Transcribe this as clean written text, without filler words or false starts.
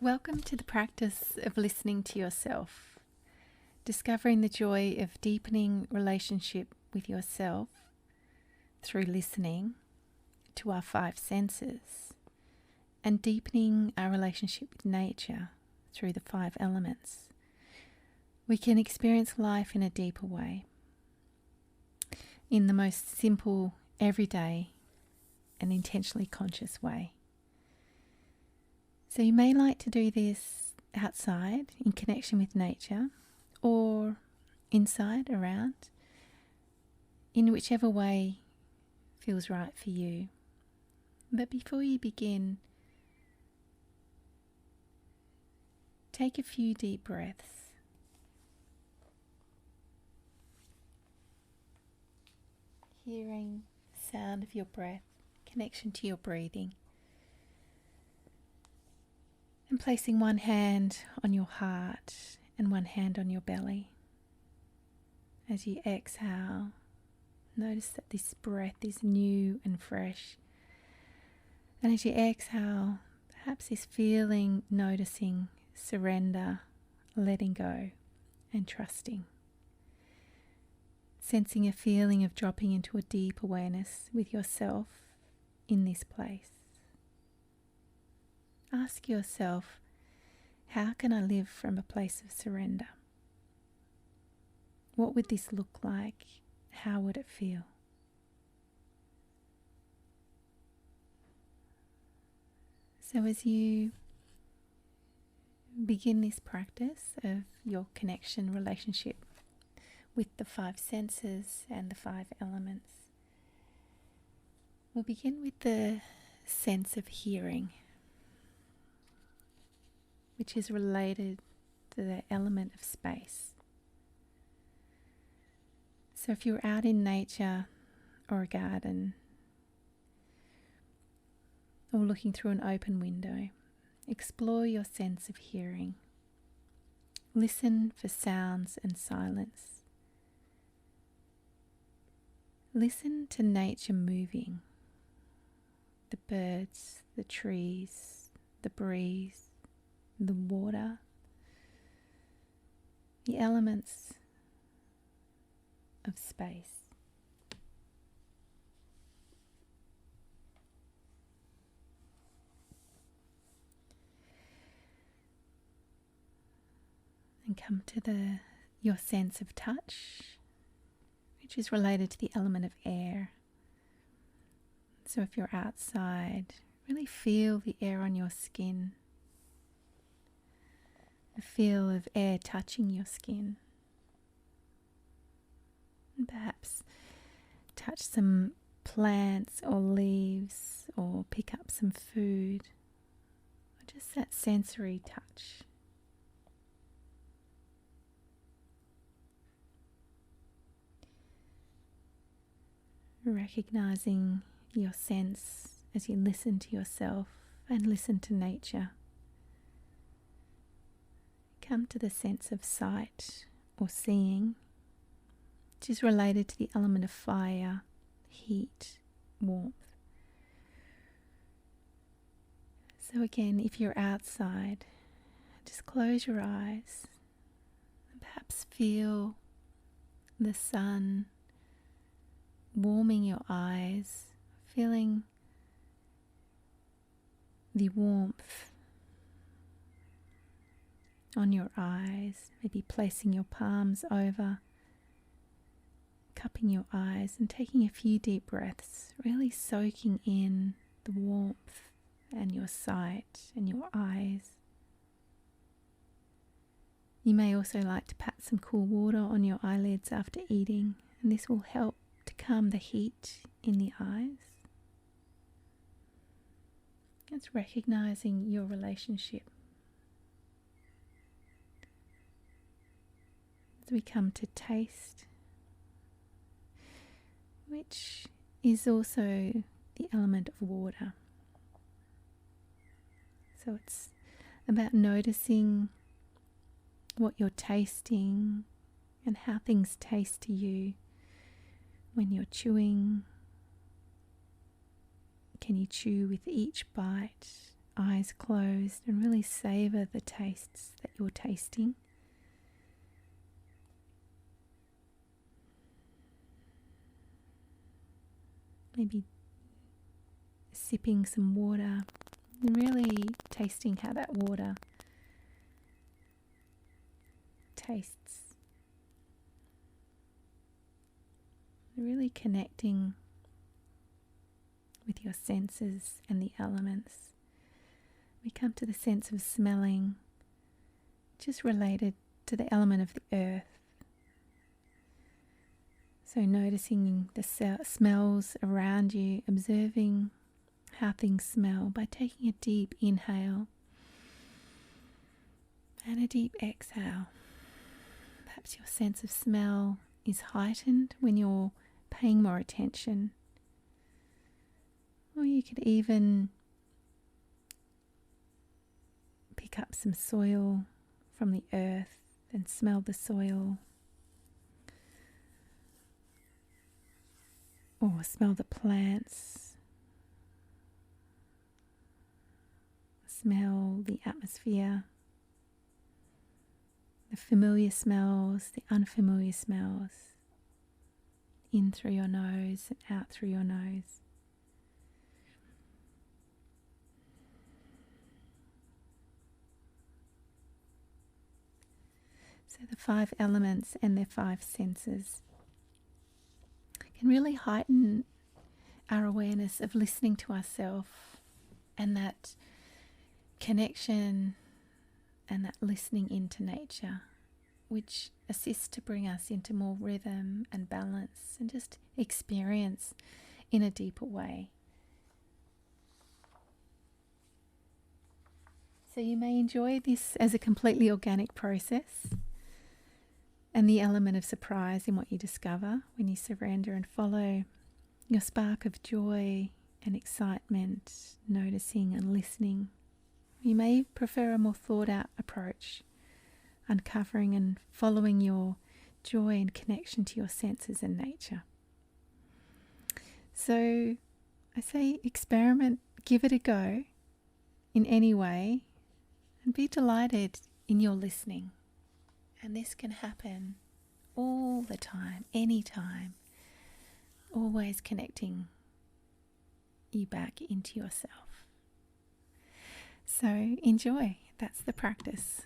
Welcome to the practice of listening to yourself, discovering the joy of deepening relationship with yourself through listening to our five senses and deepening our relationship with nature through the five elements. We can experience life in a deeper way, in the most simple, everyday and intentionally conscious way. So you may like to do this outside in connection with nature or inside, around, in whichever way feels right for you. But before you begin, take a few deep breaths. Hearing the sound of your breath, connection to your breathing. And placing one hand on your heart and one hand on your belly. As you exhale, notice that this breath is new and fresh. And as you exhale, perhaps this feeling, noticing, surrender, letting go, and trusting. Sensing a feeling of dropping into a deep awareness with yourself in this place. Ask yourself, how can I live from a place of surrender? What would this look like? How would it feel? So as you begin this practice of your connection, relationship with the five senses and the five elements, we'll begin with the sense of hearing, which is related to the element of space. So if you're out in nature or a garden or looking through an open window, explore your sense of hearing. Listen for sounds and silence. Listen to nature moving, the birds, the trees, the breeze, the water, the elements of space. And come to your sense of touch, which is related to the element of air. So if you're outside, really feel the air on your skin. The feel of air touching your skin. And perhaps touch some plants or leaves or pick up some food. Or just that sensory touch. Recognizing your sense as you listen to yourself and listen to nature. Come to the sense of sight or seeing, which is related to the element of fire, heat, warmth. So again, if you're outside, just close your eyes and perhaps feel the sun warming your eyes, feeling the warmth on your eyes, maybe placing your palms over, cupping your eyes and taking a few deep breaths, really soaking in the warmth and your sight and your eyes. You may also like to pat some cool water on your eyelids after eating, and this will help to calm the heat in the eyes. It's recognizing your relationship. As we come to taste, which is also the element of water. So it's about noticing what you're tasting and how things taste to you when you're chewing. Can you chew with each bite eyes closed and really savor the tastes that you're tasting. Maybe sipping some water and really tasting how that water tastes. Really connecting with your senses and the elements. We come to the sense of smelling, which is related to the element of the earth. So noticing the smells around you, observing how things smell by taking a deep inhale and a deep exhale. Perhaps your sense of smell is heightened when you're paying more attention. Or you could even pick up some soil from the earth and smell the soil. Or smell the plants. Smell the atmosphere. The familiar smells, the unfamiliar smells. In through your nose and out through your nose. So the 5 elements and their 5 senses can really heighten our awareness of listening to ourselves and that connection and that listening into nature, which assists to bring us into more rhythm and balance and just experience in a deeper way. So you may enjoy this as a completely organic process, and the element of surprise in what you discover when you surrender and follow your spark of joy and excitement, noticing and listening. You may prefer a more thought out approach, uncovering and following your joy and connection to your senses and nature. So I say experiment, give it a go in any way, and be delighted in your listening. And this can happen all the time, anytime, always connecting you back into yourself. So enjoy. That's the practice.